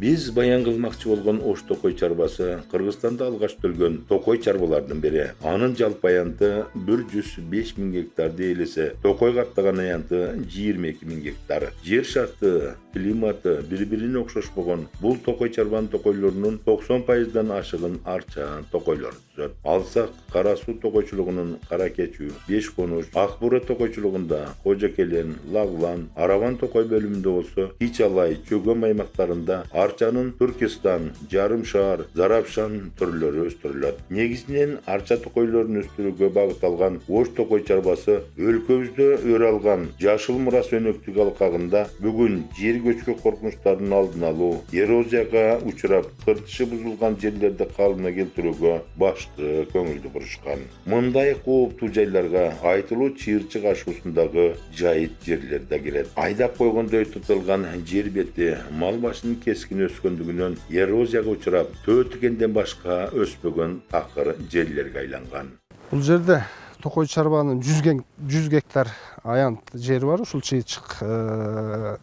Биз баян кылмакчы болгон Ош токой чарбасы Кыргызстанда алгаш төлгөн токой чарбалардын бири. Анын жалпы аянты 105 000 гектар дейлесе, токой каттаган аянты 22 000 гектар. Жер шарты, климаты бири-бирине окшошпогон бул токой чарбанын токойлорунун 90%дан ашыгын арча токойлор түзөт. Алсак Кара суу токойчулугунун Кара Кечүү, Беш Конуш, Ак Бура токойчулугунда Кожо Келен, Лаглан, Араван токой бөлүмүндө болсо, Кичалай, Чөгөм аймактарында арчанын Түркистан, Жарым шаар, Зарапшан түрлөрү өстүрүлөт. Негизинен арча токойлорун өстүрүүгө багытталган Ош токой чарбасы өлкөбүздө өр алган жашыл мурас өнөктүк алкагында бүгүн жер көчкү коркунучтардын алдын алуу, эрозияга учурап, кыртышы бузулган жерлерди калыбына келтирүүгө башкы көңүлдү бурушкан. Мындай кооптуу жайларга айтылуу чыйырчык ашуусундагы жайыт жерлер да кирет. Айдап койгондой тутулган жер бети мал башынын кескин өскөндүгүнөн эрозияга учурап, төөтүгенден башка өспөгөн такыр жерлерге айланган. Бул жерде токой чарбанын 100 гектар аянт жери бар, ушул чыйырчык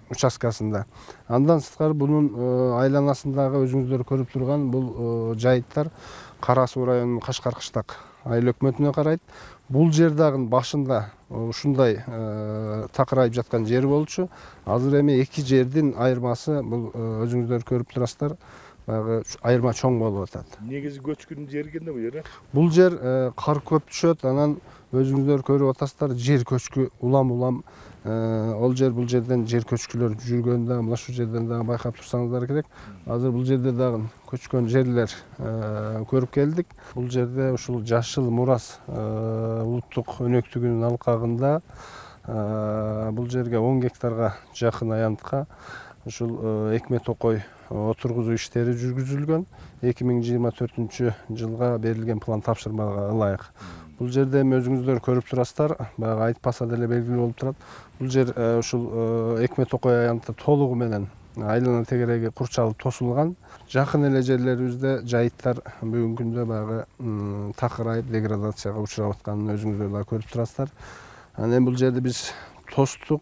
участкасында. Андан сырткары бунун айланасындагы өзүңүздөр көрүп турган бул жайыттар Кара суу районунун Кашкар кыштак айыл өкмөтүнө карайт. Бул жер дагы башында ушундай такырайып жаткан жер болчу. Азыр эми эки жердин айырмасы бул өзүңүздөр көрүп турасыздар. Айырма чоң болуп атат. Негизи көчкүн жер экенде бул жер? Бул жер кар көп түшөт, анан өзүңүздөр көрүп атасыздар, жер көчкү улам ол жер бул жерден жер көчкүлөр жүргөнүн дагы мына шу жерден дагы байкап турсаңыздар керек. Азыр бул жерде дагы көчкөн жерлер көрүп келдик. Бул жерде ушул жашыл мурас улуттук өнөктүгүнүн алкагында бул жерге 10 гектарга жакын аянтка ушул экме токой отургузуу иштери жүргүзүлгөн. 2024 жылга берилген план тапшырмага ылайык. Бул жерде эми өзүңүздөр көрүп турасыздар, баягы айтпаса деле белгилүү болуп турат. Бул жер ушул экме токой аянты толугу менен айлана тегереги курчалып тосулган. Жакын эле жерлерибизде жайыттар бүгүнкү күндө баягы такырайып деградацияга учурап атканын өзүңүздөр да көрүп турасыздар. Анан бул жерди биз тосуп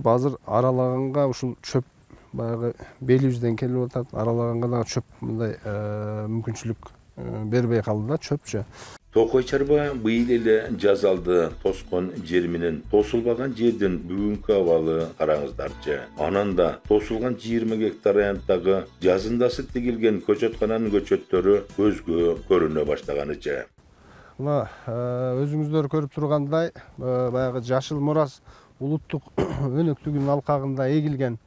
азыр аралаганга ушул чөп баягы белибизден келип атат. Аралаганга дагы чөп мындай мүмкүнчүлүк бербей калды да, чөпчү. Токой чарба быйыл эле жаз алды тоскон жер менен тосулбаган жердин бүгүнкү абалы караңыздарчы. Анан да тосулган 20 гектар аянттагы жазындасы тигилген көчөткананын көчөттөрү көзгө көрүнө баштаганычы. Мына өзүңүздөр көрүп тургандай баягы жашыл мурас улуттук өнөктүгүнүн алкагында эгилген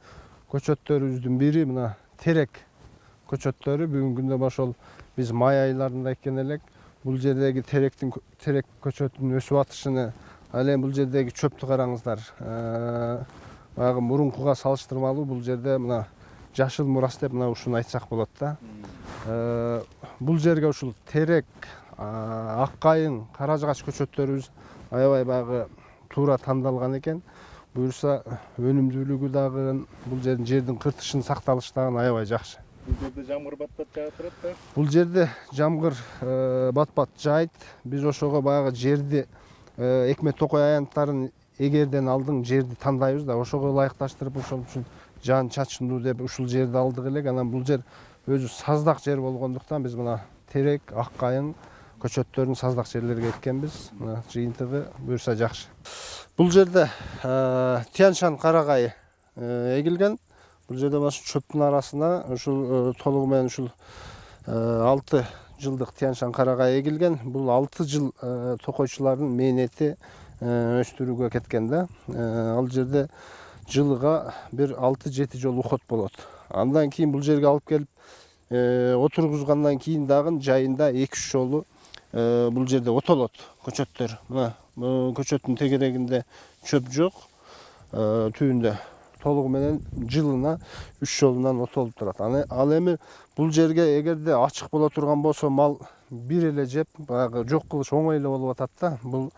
көчөттөрүбүздүн бири мына терек көчөттөрү. Бүгүнкү күндө ошол биз май айларында экен элек. Бул жердеги терек көчөтүнүн өсүп атышыны, ал эми бул жердеги чөптү караңыздар. Баягы мурункуга салыштырмалуу бул жерде мына жашыл мурас деп мына ушуну айтсак болот да. Бул жерге ушул терек, ак кайың, кара жыгач көчөттөрүбүз аябай баягы туура тандалган экен. Буюрса өнүмдүүлүгү дагы бул жердин кыртышынын сакталышы дагы аябай жакшы. Бул жерде жамгыр бат-бат жаап турат да? Бул жерде жамгыр бат-бат жайт. Биз ошого баягы жерди экме токой аянттарын эгерден алдың жерди тандайбыз да, ошого ылайыкташтырып ошол үчүн жан чачындуу деп ушул жерди алдык элек. Анан бул жер өзү саздак жер болгондуктан биз мына терек, ак кайың көчөттөрүн саздак жерлерге эккенбиз. Мына жыйынтыгы буюрса жакшы. Бул жерде Тянь-Шань карагайы эгилген. Бул жерде баш чөптүн арасына ушул толугу менен ушул 6 жылдык Тянь-Шань карагайы эгилген. Бул 6 жыл токойчулардын мээнети өстүрүүгө кеткен да. Ал жерде жылыга бир 6-7 жолу ухот болот. Андан кийин бул жерге алып келип отургузгандан кийин дагы жайында 2-3 жолу бул жерде отолот көчөттөр. Мына көчөттүн тегерегинде чөп жок, түбүндө толугу менен жылына 3 жолунан отолуп турат. Ал эми бул жерге эгерде ачык боло турган болсо мал бир эле жеп, баягы жок кылыш оңой эле болуп атат да. Бул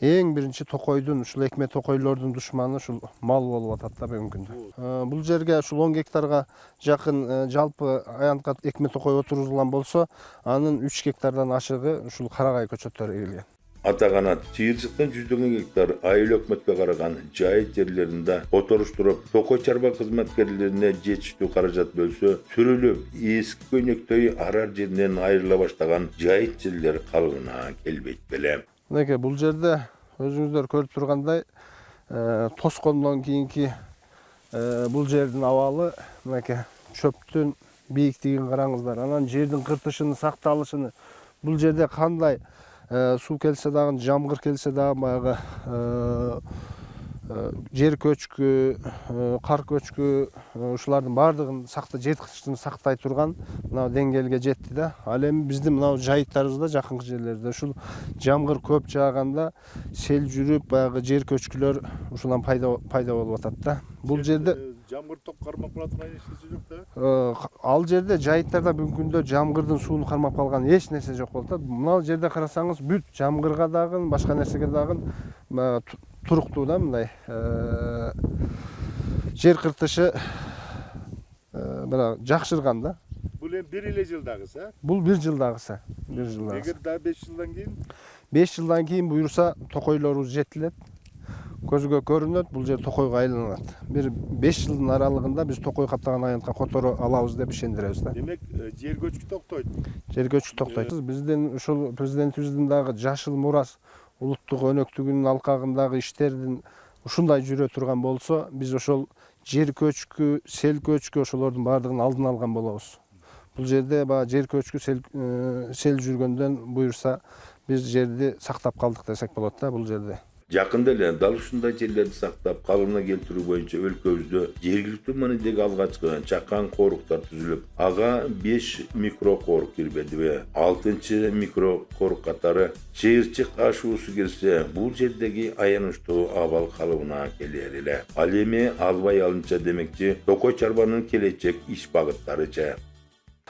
эң биринчи токойдун, ушул экме токойлордун душманы ушул мал болуп атат да бүгүнкү күндө. Бул жерге ушул 10 гектарга жакын жалпы аянтка экме токой отургузулган болсо, анын 3 гектардан ашыгы ушул карагай көчөттөрү эгилген. Атаганат чыйырчыктын 100 гектар айыл өкмөткө караган жайыт жерлеринде которуштуруп, токой чарба кызматкерлерине жетиштүү каражат бөлсө, сүрүлүп, эски көнөктөй арар жеринен айрыла баштаган жайыт жерлер калыбына келбейт беле. Мынакей бул жерде өзүңүздөр көрүп тургандай тоскондон кийинки бул жердин абалы мынакей чөптүн бийиктигин караңыздар. Анан жердин кыртышынын сакталышыны, бул жерде кандай суу келсе дагы, жамгыр келсе дагы баягы жер көчкү, кар көчкү ушулардын баардыгын жер кыртышын сактай турган мына деңгээлге жетти да. Ал эми биздин мына жайыттарыбызда, жакынкы жерлерде ушул жамгыр көп жааганда сел жүрүп, баягы жер көчкүлөр ушулан пайда болуп атат да. Бул жерде жамгыр ток кармап калатын эч нерсе жок да. Ал жерде жайыттарда бүгүнкү күндө жамгырдын суун кармап калган эч нерсе жок болуп атат. Мына жерде карасаңыз бүт жамгырга дагы, башка нерсеге дагы туруктуу да, мындай жер кыртышы жакшырган да. Бул эми бир эле жылдагысы, Бул бир жылдагысы. Эгер да 5 жылдан кийин 5 жылдан кийин буюрса токойлорубуз жетилет. Көзгө көрүнөт, бул жер токойго айланат. Бир 5 жылдын аралыгында биз токой каттаган аянтка которо алабыз деп ишендиребиз да. демек жер көчкү токтойт. Жер көчкү токтойт. Биздин ушул президентибиздин дагы жашыл мурас улуттук өнөктүгүнүн алкагындагы иштердин ушундай жүрө турган болсо, биз ошол жер көчкү, сел көчкү ошолордун баардыгын алдын алган болобуз. Бул жерде баягы жер көчкү, сел жүргөндөн буюрса биз жерди сактап калдык десек болот да бул жерде. Жакында эле дал ушундай жерлерди сактап калыбына келтирүү боюнча өлкөбүздө жергиликтүү маанидеги алгачкы чакан коруктар түзүлүп, ага 5 микрокорук кирбедиби, 6 микрокорук катары чыйырчык ашуусу кирсе, бул жердеги аянычтуу абал калыбына келер эле. Ал эми албай алынча демекчи, токой чарбанын келечек иш багыттарыча.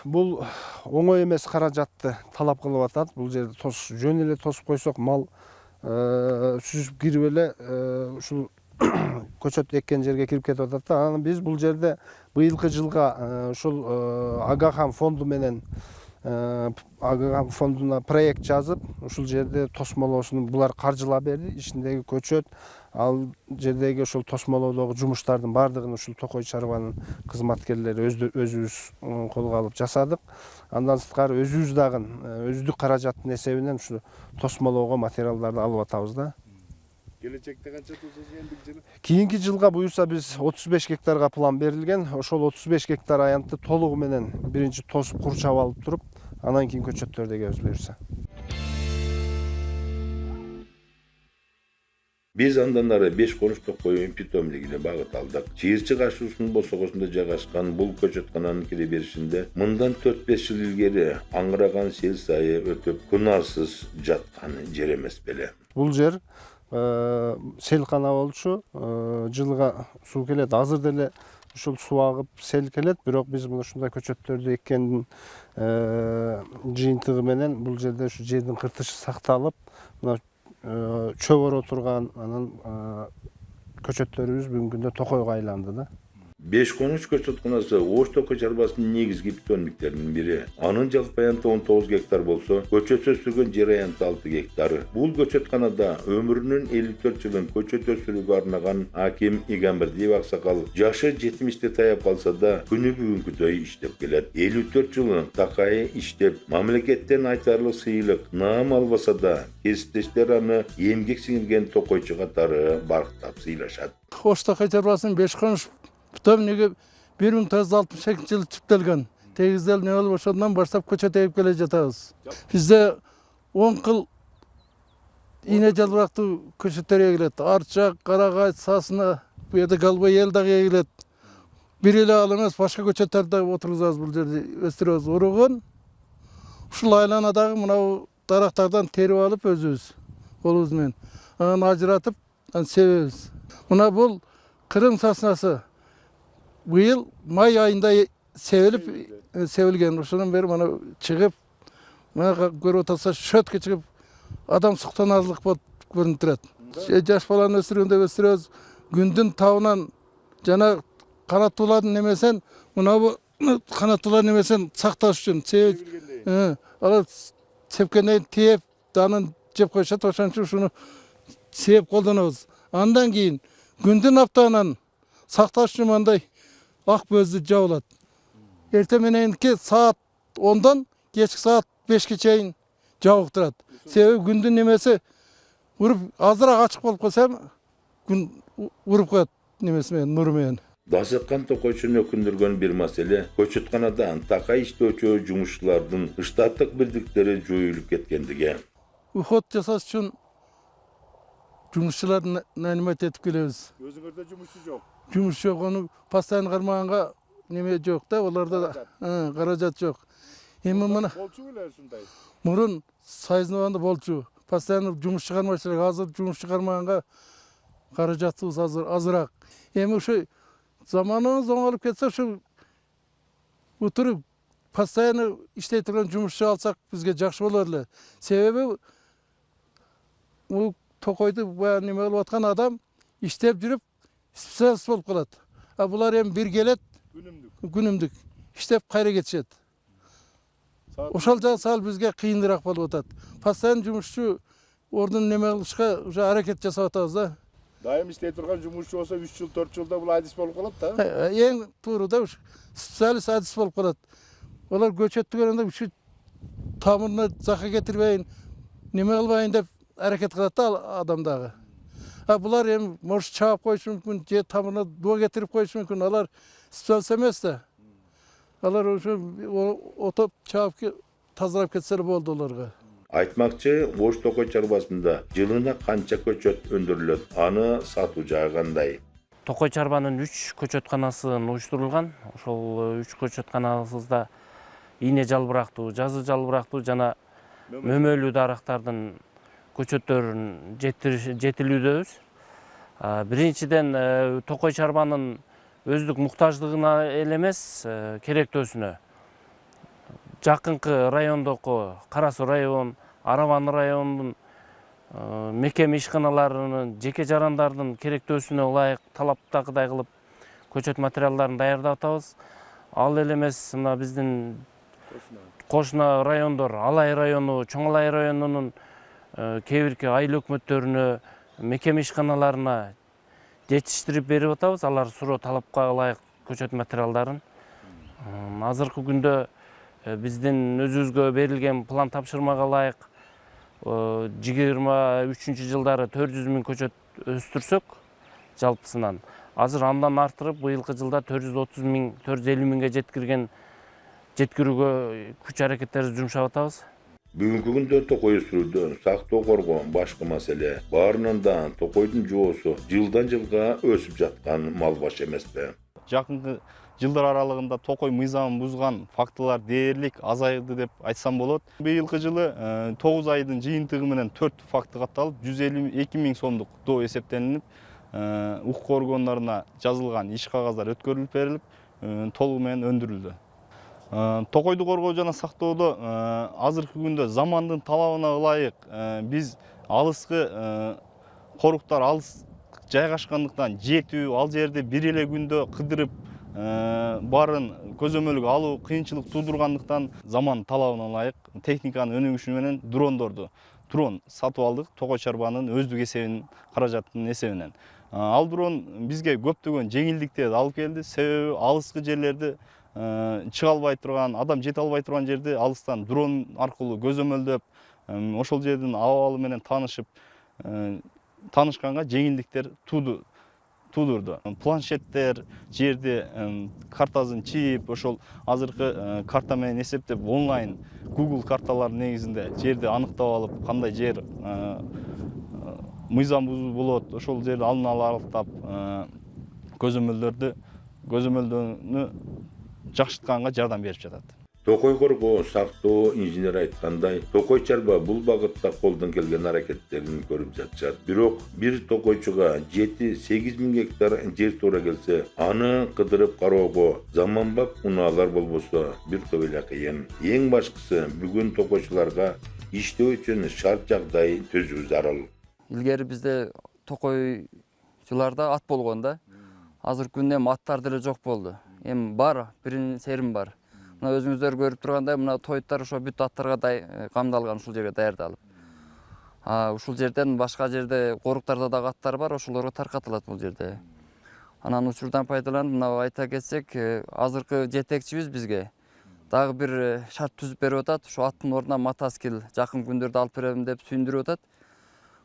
Бул оңой эмес каражатты талап кылып атат. Бул жерди жөн эле тосуп койсок, мал сүзүп кирип эле ушул көчөт эккен жерге кирип кетип атат да. Анан биз бул жерде быйылкы жылга ушул Агахан фонду менен Агахан фондуна проект жазып, ушул жерде тосмолоосун булар каржылап берди. Ичиндеги көчөт, ал жердеги ошол тосмолоодогу жумуштардын баардыгын ушул токой чарбанын кызматкерлери өзүбүз колго алып жасадык. Андан сырткары өзүбүз дагы өздүк каражаттын эсебинен ушу тосмолоого материалдарды алып атабыз да. Келечекте канча тососуз ендиги жылы? Кийинки жылга буюрса биз 35 гектарга план берилген. Ошол 35 гектар аянтты толугу менен биринчи тосуп курчап алып туруп, анан кийин көчөттөрдү эгебиз буюрса. Биз андан ары 5 коныш токой питомнигине багыт алдык. Чыйырчык ашуусунун босогосунда жайгашкан бул көчөткананын кире беришинде мындан 4-5 жыл илгери аңыраган сел сайы өтүп, күнарсыз жаткан жер эмес беле. Бул жер селкана болчу, жылга суу келет. Азыр деле ушул суу агып сел келет, бирок биз мына ушундай көчөттөрдү эккендин жыйынтыгы менен бул жерде ушу жердин кыртышы сакталып, мына чөбөрө турган анан көчөттөрүбүз бүгүнкү күндө токойго айланды да. 5 коныш көчөтканасы Ош токой чарбасынын негизги питомниктеринин бири. Анын жалпы аянты 19 гектар болсо, көчөт өстүргөн жер аянты 6 гектар. Бул көчөтканада өмүрүнүн 54 жылын көчөт өстүрүүгө арнаган Аким Игамбердиев аксакал жашы 70те таяп калса да, күнү бүгүнкүдөй иштеп келет. 54 жылын такайы иштеп, мамлекеттен айтарлык сыйлык наам албаса да, кесиптештер аны эмгек сиңирген токойчу катары барктап сыйлашат. Ош токой чарбасынын 5 коныш питомниги 1962 жылы түптөлгөн. Тегизделип не болуп ошондон баштап көчөт эгип келе жатабыз. Бизде 10 кыл ийне жалбырактуу көчөттөр эгилет. Арчак, карагай, сасына, бу жерде голубой ел дагы эгилет. Бир эле ал эмес, башка көчөттөрдү да отургузабыз, бул жерде өстүрөбүз. Урugун ушул айланадагы мына дарактардан терип алып өзүбүз колубуз менен анан ажыратып, анан себебиз. Мына бул Кырым саснасы быйыл май айында себилген. Ошонун бери мана чыгып, мына көрүп атса шөткө чыгып, адам суктанарлык болуп көрүнүп турат. Жаш баланы өстүргөндөй өстүрөбүз. Күндүн табынан жана канаттуулардын немесен, мына бу канаттуулардын немесен сакташ үчүн себет. Алар сепкенден теп, анын жеп коюшат, ошон үчүн ушуну сээп колдонобуз. Андан кийин күндүн аптабынан сакташ үчүн мындай ак бөздү жабылат. Эртең мененки саат 10-дан кечки саат 5-ке чейин жабык турат. Себеби күндүн немеси уруп азыраак ачык болуп калса күн уруп коет немеси менен, нуру менен. Дасыккан токойчуну өкүндүргөн бир маселе көчөтканадан такай иштөөчү жумушчулардын штаттык бирдиктери жоюлуп кеткендиги. Уход жасаш үчүн жумушчуларды нанимать этип келебиз. Өзүңөрдө жумушчу жок. Жумуш жок, аны постоянно кармаганга неме жок да, оларда каражат жок. Эми мына Болчу беле ушундай. мурун Сайзынабанда болчу. Постоянно жумушчу кармаш элек. Азыр жумушчу кармаганга каражатыбыз азыраак. Эми ушу заманыбыз оңолуп кетсе, ушу утуруп постоянно иштей турган жумушчу алсак бизге жакшы болор эле. Себеби бул токойду баягы неме кылып аткан адам иштеп жүрүп специалист болуп калат. А булар эми бир келет, күнүмдүк иштеп кайра кетишет. Ошол жагы сал бизге кыйыныраак болуп атат. Постоянно жумушчу ордун неме кылышка уже аракет жасап атабыз да. Дайым иштей турган жумушчу болсо 3 жыл, 4 жылда бул адис болуп калат да. Эң туура да специалист адис болуп калат. Олар көчөттү көргөндө ушу тамырына зака кетирбейин, неме кылбайын деп аракет кылат да адам дагы. А булар эми может чаап коюшу мүмкүн, же тамырына дуа кетирип коюшу мүмкүн. Алар специалист эмес да. Алар ошо отоп чаап тазалап кетсе болду оларга. Айтмакчы, Ош токой чарбасында жылына канча көчөт өндүрүлөт? Аны сатуу жагы кандай? Токой чарбанын 3 көчөтканасы уюштурулган. Ошол 3 көчөтканабызда ийне жалбырактуу, жазы жалбырактуу жана мөмөлүү дарактардын көчөттөрүн жетилүүдөбүз. Биринчиден токой чарбанын өздүк муктаждыгына эле эмес, керектөөсүнө. Жакынкы райондогу Кара Суу район, Араван районунун мекеме ишканаларынын, жеке жарандардын керектөөсүнө ылайык талаптагыдай кылып көчөт материалдарын даярдап атабыз. Ал эле эмес, мына биздин кошуна райондор, Алай району, Чоң Алай районунун кээ бирки айыл өкмөттөрүнө, мекеме ишканаларына жетиштирип берип атабыз. Алар суроо талапка ылайык көчөт материалдарын. Азыркы күндө биздин өзүбүзгө берилген план тапшырмага ылайык 23-жылдары 400 000 көчөт өстүрсөк жалпысынан, азыр андан артырып быйылкы жылда 430 000, 450 000ге жеткирүүгө күч аракеттерди жумшап атабыз. Бүгүнкү күндө токой өстүрүүдө сактоо коргоо башкы маселе. Баарынан да токойдун жоосу жылдан жылга өсүп жаткан мал баш эмеспи? Жакынкы жылдар аралыгында токой мыйзамын бузган фактылар дээрлик азайды деп айтсам болот. Быйылкы жылы 9 айдын жыйынтыгы менен 4 факты катталып, 152 000 сомдук доо эсептелинип, укук органдарына жазылган иш кагаздар өткөрүлүп берилип, толугу менен өндүрүлдү. Токойду коргоо жана сактоодо азыркы күндө замандын талабына ылайык биз алыскы коруктар алыс жайгашкандыктан жетүү, ал жерде бир эле күндө кыдырып барын көзөмөлгө алуу кыйынчылык туудургандыктан заман талабына ылайык техниканын өнүгүшү менен дрон сатып алдык, токой чарбанын өздүк эсебинин каражаттын эсебинен. Ал дрон бизге көптөгөн жеңилдиктерди алып келди. Себеби алыскы жерлерди чыга албай турган, адам жете албай турган жерди алыстан дрон аркылуу көзөмөлдөп, ошол жердин абалы менен таанышканга жеңилдиктер туудурду. Планшеттер, жерди картасын чип, ошол азыркы карта менен эсептеп онлайн Google карталар негизинде жерди аныктап алып, кандай жер мыйзам бузуу болот, ошол жерди алдын ала аныктап көзөмөлдүүнү жакшыртканга жардам берип жатат. Токой коргоо сактоо инженер айткандай, токой чарба бул багытта колдон келген аракеттерин көрүп жатышат. Бирок бир токойчуга 7-8 000 гектар жер туура келсе, аны кыдырып кароого заманбап унаалар болбосо бир топ эле кыйын. Эң башкысы бүгүн токойчуларга иштөө үчүн шарт жагдай түзүү зарыл. Илгери бизде токойчуларда ат болгон да. Азыркы күндө аттар деле жок болду. Эми бар, бирин серим бар. Мына өзүңүздөр көрүп тургандай, мына тоyuттар ошо бүт аттарга камдалган ушул жерге даярдалып. Ушул жерден башка жерде коруктарда дагы аттар бар, ошолорго таркатылат бул жерде. Анан учурдан пайдаланып мына айта кетсек, азыркы жетекчибиз бизге дагы бир шарт түзүп берип атат. Ушу аттын ордуна мотоцикл жакын күндөрдө алып берем деп сүйүндүрүп атат.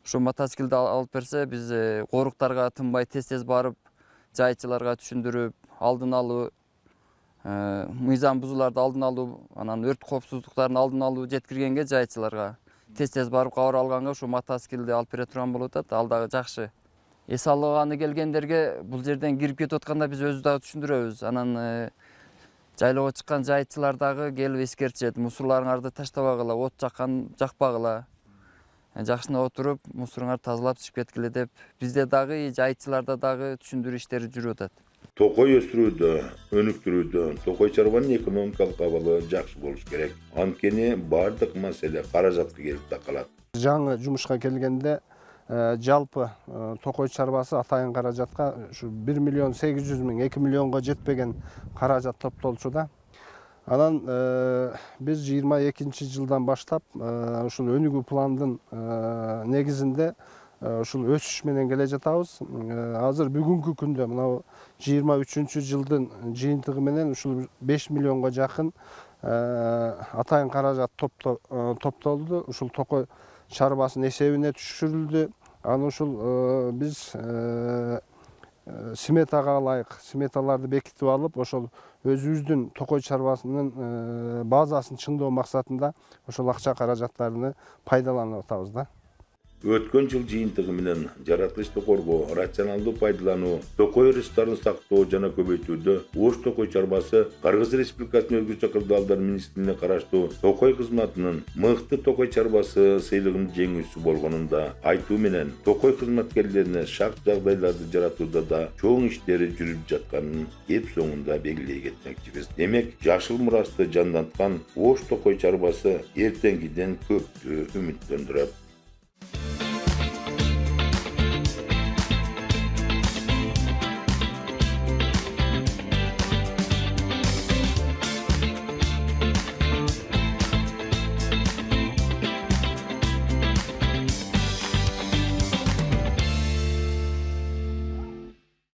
Ушу мотоциклди алып берсе, биз коруктарга тынбай тез барып, жайчыларга түшүндүрүп, алдын алуу, мыйзам бузууларды алдын алуу, анан өрт коопсуздуктарын алдын алуу жеткиргенге жайчыларга тез барып кабар алганга ушу мотоциклди алып бере турган болуп атат. Ал дагы жакшы. Эс алганы келгендерге бул жерден кирип кетип атканда биз өзүбүз дагы түшүндүрөбүз. Анан жайлоого чыккан жайчылар дагы келип эскертишет. Мусорларыңарды таштабагыла, от жакпагыла. Жакшына отуруп, мусоруңарды тазалап чыгып кеткиле деп бизде дагы жайчыларда дагы түшүндүрүү иштери жүрүп атат. Токой өстүрүүдө, өнүктүрүүдө токой чарбанын экономикалык абалы жакшы болуш керек. Анткени бардык маселе каражатка келип такалат. Жаңы жумушка келгенде жалпы токой чарбасы атайын каражатка ушу 1 миллион 800 миң 2 миллионго жетпеген каражат топтолчу. Анан биз 22 жылдан баштап ушул өнүгүү пландын негизинде ушул өсүш менен келе жатабыз. Азыр бүгүнкү күндө мына 23 жылдын жыйынтыгы менен ушул 5 миллионго жакын атайын каражат топтолду. Ушул токой чарбасынын эсебине түшүрүлдү. Аны ушул биз сметага ылайык сметаларды бекитип алып, ошол өзүбүздүн токой чарбасынын базасын чыңдоо максатында ошол акча каражаттарыны пайдаланып атабыз да. Өткөн жыл жыйынтыгы менен жаратылышты коргоо, рационалдуу пайдалануу, токой ресурстарын сактоо жана көбөйтүүдө Ош токой чарбасы Кыргыз Республикасынын өзгөчө кырдаалдар министрлигине караштуу токой кызматынын мыкты токой чарбасы сыйлыгынын жеңүүсү болгонун да айтуу менен токой кызматкерлерине шарт жагдайларды жаратууда да чоң иштери жүрүп жатканын кеп соңунда белгилей кетмекчибиз. Демек, жашыл мурасты жанданткан Ош токой чарбасы эртеңгиден көптү үмүттөндүрөт.